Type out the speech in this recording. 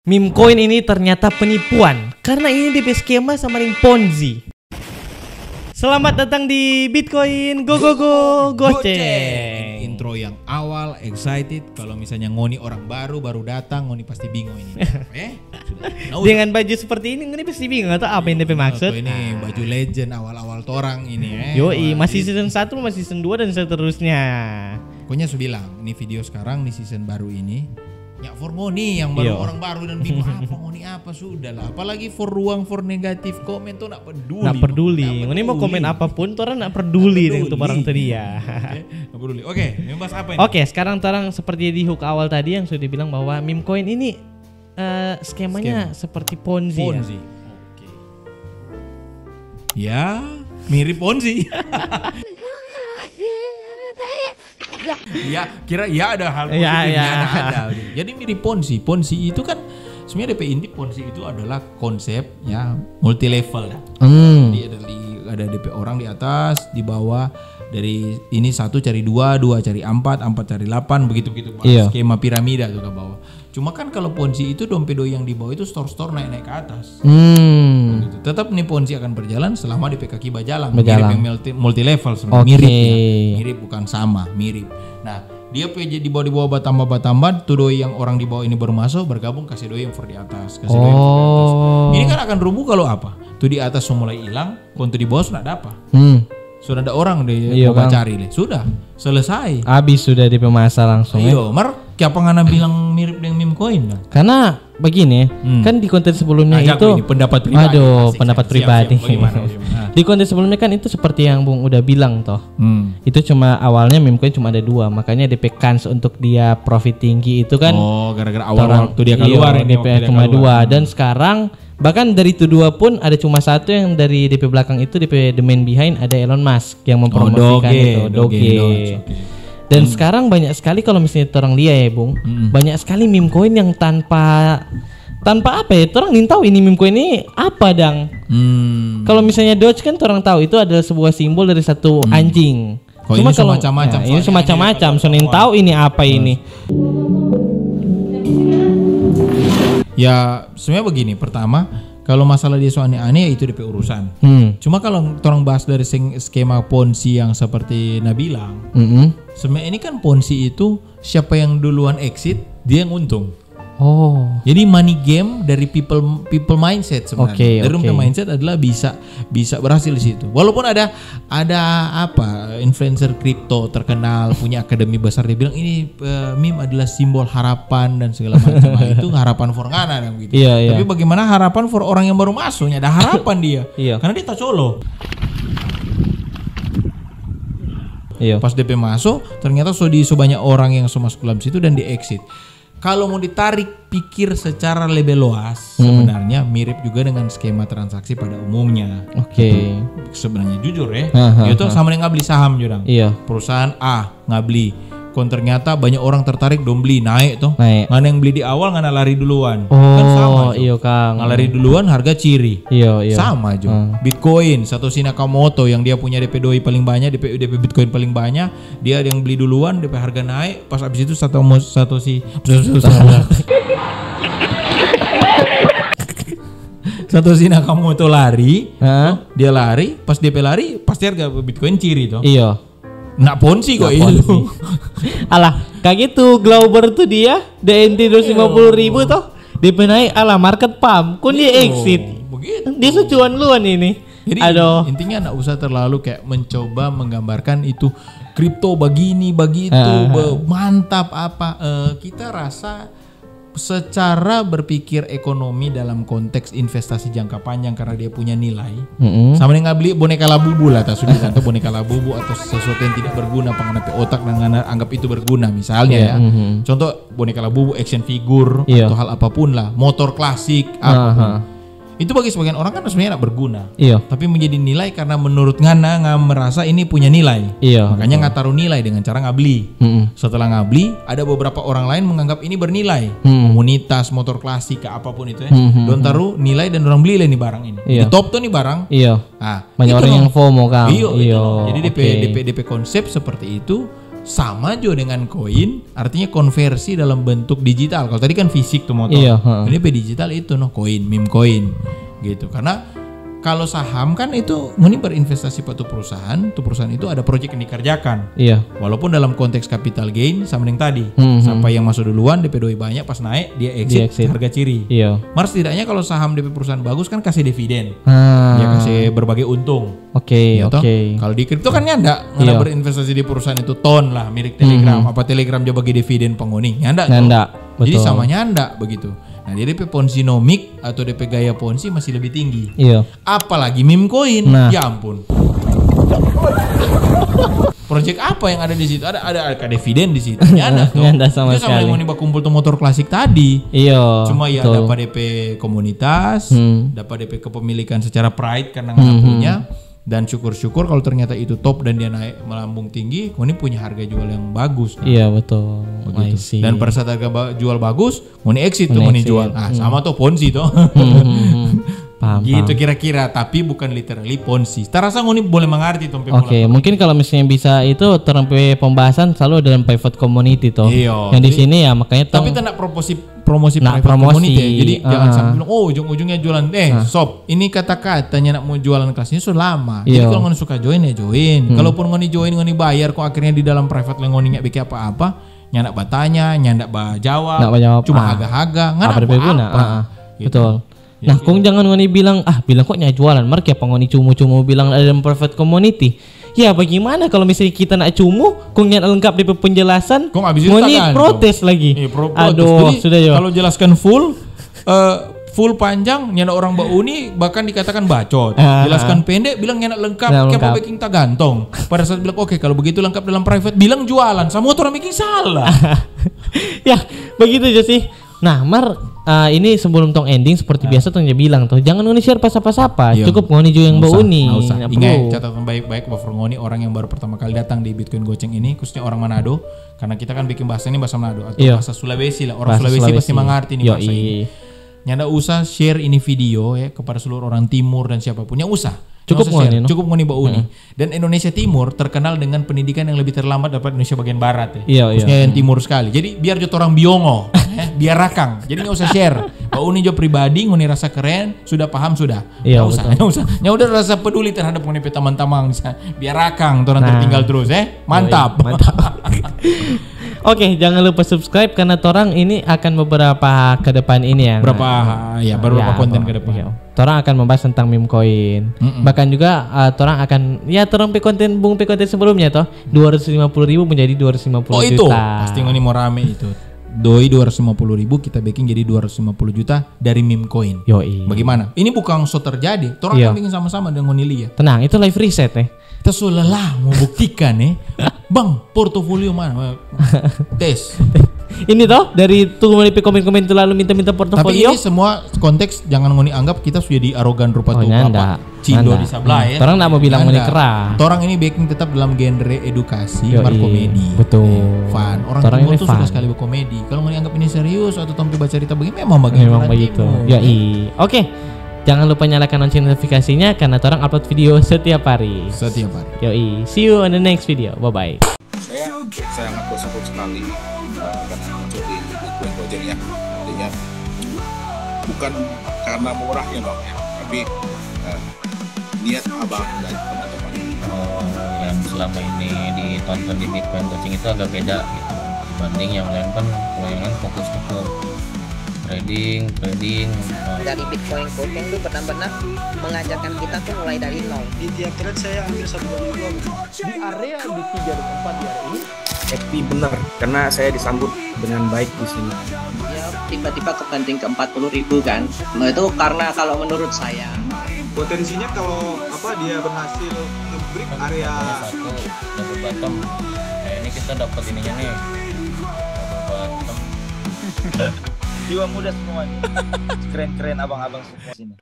Meme coin ini ternyata penipuan karena ini DP skema sama ring Ponzi. Selamat datang di Bitcoin Go Go Go Goceng. Intro yang awal excited. Kalau misalnya Ngoni orang baru datang, Ngoni pasti bingung ini. Dengan baju seperti ini Ngoni pasti bingung atau apa yang DP maksud? Ini baju legend awal-awal torang ini. Yoi, masih season 1, masih season 2 dan seterusnya. Pokoknya saya bilang, ini video sekarang di season baru ini. Ya for Ngoni yang baru orang baru dan bingung apa Ngoni apa sudah lah. Apalagi for ruang for negatif komen tuh nak peduli. Nak peduli. Ngoni mau komen apapun, orang nak peduli dengan itu barang tadi ya. Nak peduli. Oke, ini bahas apa ini? Oke, sekarang orang seperti di hook awal tadi yang sudah dibilang bahwa meme coin ini skemanya seperti Ponzi. Ponzi. Ya? Oke. Ya, mirip Ponzi. Ya, kira ya ada hal positifnya ada. Jadi mirip Ponzi. Ponzi itu kan sebenarnya DP inti Ponzi itu adalah konsep ya multi level ya. Jadi ada DP orang di atas, di bawah, dari ini 1 cari 2, 2 cari 4, 4 cari 8 begitu. Skema piramida tuh ke bawah. Cuma kan kalau Ponzi itu dompedo yang di bawah itu store naik ke atas. Begitu. Tetap nih Ponzi akan berjalan selama DP kaki berjalan. Mirip yang multi level sebenarnya. Mirip bukan sama, mirip. Nah, dia PJ di bawah bertambah tuh doi yang orang di bawah ini baru masuk bergabung kasih doi yang for di atas, kasih doi yang for di atas. Ini kan akan rubuh kalau apa? Tuh di atas mulai hilang, kontu di bawah sudah ada apa? Sudah ada orang deh mau cari deh. Sudah selesai. Habis sudah DP masa langsung. Iya, siapa ngana bilang mirip dengan meme coin lah? Karena begini, kan di konten sebelumnya itu pendapat pribadi. Pendapat pribadi. Bagaimana? Di konten sebelumnya kan itu seperti yang Bung udah bilang toh. Itu cuma awalnya meme coin cuma ada 2, makanya DP kans untuk dia profit tinggi itu kan. Oh, gara-gara awal waktu dia keluar DP cuma 2 dan sekarang bahkan dari itu 2 pun ada cuma 1 yang dari DP belakang itu DP the main behind ada Elon Musk yang mempromosikan itu Doge. Dan sekarang banyak sekali kalau misalnya orang lihat ya Bung, banyak sekali meme coin yang tanpa apa ya, orang ingin tahu ini meme coin ini apa dang. Kalau misalnya Doge kan orang tahu itu adalah sebuah simbol dari satu anjing. Cuma kalau semacam-macam, ini semacam-macam, soalnya tahu ini apa ini. Ya sebenarnya begini, pertama kalau masalah dia soal aneh-aneh ya itu DP urusan. Cuma kalau orang bahas dari skema Ponzi yang seperti Nabilang, sebenarnya ini kan Ponzi itu siapa yang duluan exit dia yang untung. Jadi money game dari people mindset sebenarnya. Dari people mindset adalah bisa berhasil di situ. Walaupun ada apa influencer kripto terkenal punya akademi besar dia bilang ini meme adalah simbol harapan dan segala macam. Itu harapan for ngana dan gitu. Tapi bagaimana harapan for orang yang baru masuknya ada harapan dia. Karena dia tacolo. Pas DP masuk ternyata so banyak orang yang masuk dalam situ dan di exit. Kalau mau ditarik pikir secara lebih luas, sebenarnya mirip juga dengan skema transaksi pada umumnya. Sebenarnya jujur ya, itu sama dengan beli saham jurang. Perusahaan A nggak beli, ternyata banyak orang tertarik dong beli naik tuh. Mana yang beli di awal ngana lari duluan. Kan sama Kang. Lari duluan harga ciri. Sama juga. Bitcoin Satoshi Nakamoto yang dia punya DP doi paling banyak, DP Bitcoin paling banyak, dia yang beli duluan, DP harga naik, pas abis itu Satoshi Nakamoto lari, dia lari, pas DP lari, pasti harga Bitcoin ciri tuh. Nak Ponzi kok itu. Alah, kayak gitu Glauber tuh dia DNT 250.000 toh. DP naik market pump. Kun dia exit. Begitu. Dia secuan luan ini. Jadi intinya nak usah terlalu kayak mencoba menggambarkan itu kripto begini begitu mantap apa. Kita rasa secara berpikir ekonomi dalam konteks investasi jangka panjang karena dia punya nilai sama dengan beli boneka labubu lah sudah atau boneka labubu atau sesuatu yang tidak berguna pengenai otak dan anggap itu berguna misalnya contoh boneka labubu action figure atau hal apapun lah motor klasik apapun. Itu bagi sebagian orang kan sebenarnya tidak berguna. Tapi menjadi nilai karena menurut ngana merasa ini punya nilai. Makanya nggak taruh nilai dengan cara nggak beli. Setelah nggak beli, ada beberapa orang lain menganggap ini bernilai. Komunitas motor klasik apapun itu ya. Don taruh nilai dan orang beli lah nih barang ini. Di top tuh nih barang. Banyak orang yang FOMO kan. Jadi DP konsep seperti itu sama juga dengan koin, artinya konversi dalam bentuk digital. Kalau tadi kan fisik tuh motor, ini digital itu koin, meme coin gitu. Karena kalau saham kan itu ngoni berinvestasi pada perusahaan, tuh perusahaan itu ada proyek yang dikerjakan. Iya. Walaupun dalam konteks capital gain sama yang tadi, sampai yang masuk duluan DP doi banyak, pas naik dia exit. Harga ciri. Iya. Mar setidaknya kalau saham DP perusahaan bagus kan kasih dividen, dia kasih berbagai untung. Oke. Kalau di kripto kan nyanda, berinvestasi di perusahaan itu ton lah, mirip Telegram. Apa Telegram dia bagi dividen pengoni? Nyanda. Jadi sama nyanda begitu. Nah, dia DP ponzinomik atau DP gaya ponzi masih lebih tinggi. Iya. Apalagi meme coin. Ya ampun. Project apa yang ada di situ? Ada dividen di situ. Nyanda tuh. Nyanda sama sekali. Itu sama yang mau kumpul tuh motor klasik tadi. Iya. Cuma ya dapat DP komunitas, dapat DP kepemilikan secara pride karena nggak punya. Dan syukur-syukur kalau ternyata itu top dan dia naik melambung tinggi, Ngoni punya harga jual yang bagus. Iya betul. Dan pada saat harga jual bagus, Ngoni exit tuh Ngoni jual. Nah sama tuh ponzi tuh. Paham, gitu kira-kira, tapi bukan literally ponzi. Terasa Ngoni boleh mengerti tuh. Oke, mungkin kalau misalnya bisa itu tersampai pembahasan selalu dalam private community tuh. Iya. Yang di sini ya makanya. Tapi tidak promosi private community. Jadi jangan sampai bilang ujung-ujungnya jualan sob. Ini kata-katanya nak mau jualan kelasnya sudah lama. Jadi kalau Ngoni suka join ya join. Kalaupun Ngoni join Ngoni bayar kok akhirnya di dalam private Ngoni nggak bikin apa-apa, nyandak bertanya, nyandak jawab, cuma haga-haga, nggak apa-apa. Betul. Nah, kong jangan Ngoni bilang kok nya jualan, mar kayak Ngoni cumu-cumu bilang ada dalam private community. Ya bagaimana kalau misalnya kita nak cumu, kong yang lengkap di penjelasan, Ngoni protes lagi. Aduh, jadi, sudah yo. Kalau jelaskan full panjang nyana orang Bauni bahkan dikatakan bacot. Jelaskan pendek bilang nyana lengkap kayak baking tak gantong. Pada saat bilang oke kalau begitu lengkap dalam private bilang jualan, sama orang bikin salah. Ya, begitu aja sih. Nah, Mar, ini sebelum tong ending seperti biasa tong bilang tuh jangan Ngoni share pas-apa, cukup Ngoni juga yang Bauni. Ingat catatan baik-baik bahwa Ngoni orang yang baru pertama kali datang di Bitcoin Goceng ini, khususnya orang Manado, karena kita kan bikin bahasa ini bahasa Manado atau bahasa Sulawesi lah. Orang Sulawesi pasti mengerti nih bahasa ini. Nyanda usah share ini video ya kepada seluruh orang timur dan siapapun yang usah. Cukup Ngoni Bauni. Dan Indonesia Timur terkenal dengan pendidikan yang lebih terlambat daripada Indonesia bagian barat ya. Khususnya yang timur sekali. Jadi biar joto orang biongo, biar rakang. Jadi nggak usah share. Bauni jo pribadi, Ngoni rasa keren, sudah paham sudah. Nggak usah. Ya udah rasa peduli terhadap Ngoni teman-teman, biar rakang, orang tertinggal terus mantap. Oke, jangan lupa subscribe karena torang ini akan beberapa ke depan ini ya. Beberapa konten ke depan. Torang akan membahas tentang meme coin. Bahkan juga torang akan torang konten sebelumnya toh 250.000 menjadi 250 juta. Oh itu pasti Ngoni mau rame itu. Doi 250.000 kita backing jadi 250 juta dari meme coin. Bagaimana? Ini bukan so terjadi. Torang akan bikin sama-sama dengan Ngoni lihat. Tenang, itu live reset Kita sudah lah mau buktikan Bang, portofolio mana? Tes. Ini toh dari tuh komen-komen itu lalu minta-minta portofolio. Tapi ini semua konteks jangan Ngoni anggap kita sudah di arogan rupa tuh apa cindo di sebelah Orang enggak mau bilang Ngoni kerah. Orang ini backing tetap dalam genre edukasi, komedi. Betul. Fun. Orang timur tuh suka sekali berkomedi. Kalau Ngoni anggap ini serius atau tampil baca cerita begini memang begitu. Oke. Jangan lupa nyalakan lonceng notifikasinya karena orang upload video setiap hari. See you on the next video. Bye-bye. Saya sangat bersyukur sekali karena muncul di Bitcoin Goceng ya. Artinya bukan karena murahnya Bang ya, tapi niat Abang dan teman-teman yang selama ini ditonton di Bitcoin Goceng itu agak beda gitu dibanding yang lain kan kebanyakan fokus ke trading dari Bitcoin Goceng itu benar-benar mengajarkan kita tuh mulai dari nol. Di tiap trade saya ambil 1 bulan di area di 3 dan 4 di area ini. Happy benar karena saya disambut dengan baik di sini. Ya tiba-tiba kebanting ke 40.000 kan. Nah, itu karena kalau menurut saya potensinya kalau dia berhasil nge-break area double bottom. Nah, ini kita dapat ininya nih. Double bottom. Jiwa muda semua nih. Keren-keren abang-abang semua sini.